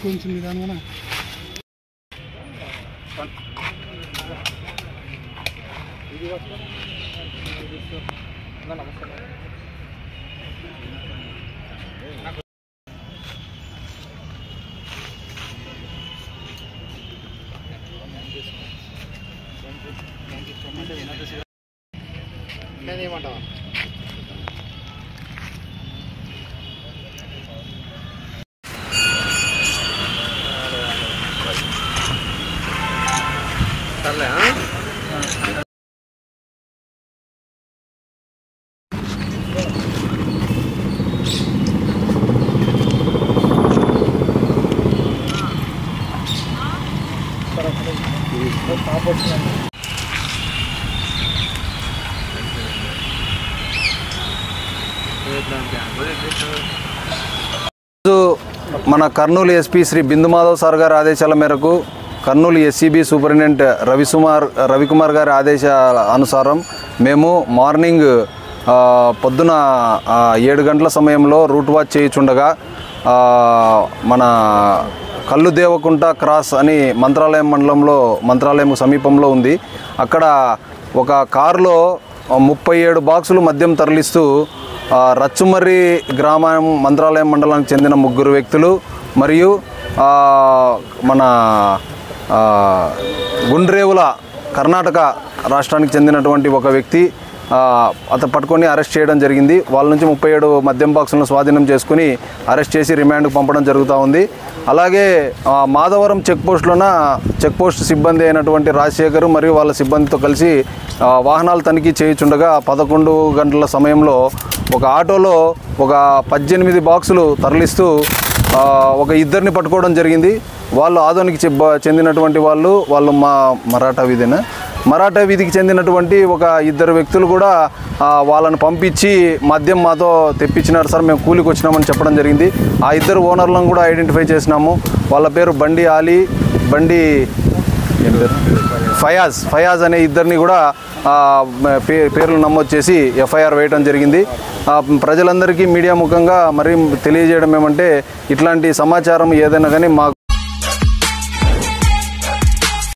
కొంచెం నిదానంగా ఏమంటావా? మన కర్నూలు ఎస్పీ శ్రీ బిందు మాధవ్ సార్ గారి ఆదేశాల మేరకు కర్నూలు ఎస్సీబీ సూపరింటెండెంట్ రవికుమార్ గారి ఆదేశాల అనుసారం మేము మార్నింగ్ పొద్దున 7 గంటల సమయంలో రూట్ వాచ్ చేయుచుండగా మన కల్లు దేవకుంట క్రాస్ అని మంత్రాలయం మండలంలో మంత్రాలయం సమీపంలో ఉంది. అక్కడ ఒక కారులో 37 బాక్సులు మద్యం తరలిస్తూ రచ్చుమర్రి గ్రామం మంత్రాలయం మండలానికి చెందిన 3 వ్యక్తులు మరియు మన గుండ్రేవుల కర్ణాటక రాష్ట్రానికి చెందినటువంటి ఒక వ్యక్తి అతను పట్టుకొని అరెస్ట్ చేయడం జరిగింది. వాళ్ళ నుంచి 37 మద్యం బాక్సులను స్వాధీనం చేసుకుని అరెస్ట్ చేసి రిమాండ్కు పంపడం జరుగుతూ ఉంది. అలాగే మాధవరం చెక్పోస్ట్ సిబ్బంది అయినటువంటి రాజశేఖర్ మరియు వాళ్ళ సిబ్బందితో కలిసి వాహనాలు తనిఖీ చేయుచుండగా 11 గంటల సమయంలో ఒక ఆటోలో ఒక 18 బాక్సులు తరలిస్తూ ఒక ఇద్దరిని పట్టుకోవడం జరిగింది. వాళ్ళు ఆదోనికి చెందినటువంటి వాళ్ళు మరాఠా వీధికి చెందినటువంటి ఒక 2 వ్యక్తులు కూడా వాళ్ళని పంపించి మద్యం మాతో తెప్పించినారు సార్, మేము కూలికి వచ్చినామని చెప్పడం జరిగింది. ఆ 2 ఓనర్లను కూడా ఐడెంటిఫై చేసినాము. వాళ్ళ పేరు బండి ఆలీ, బండి ఫయాజ్ అనే ఇద్దరిని కూడా పేర్లు నమోదు చేసి ఎఫ్ఐఆర్ వేయడం జరిగింది. ప్రజలందరికీ మీడియా ముఖంగా మరి తెలియజేయడం ఏమంటే, ఇట్లాంటి సమాచారం ఏదైనా కానీ మాకు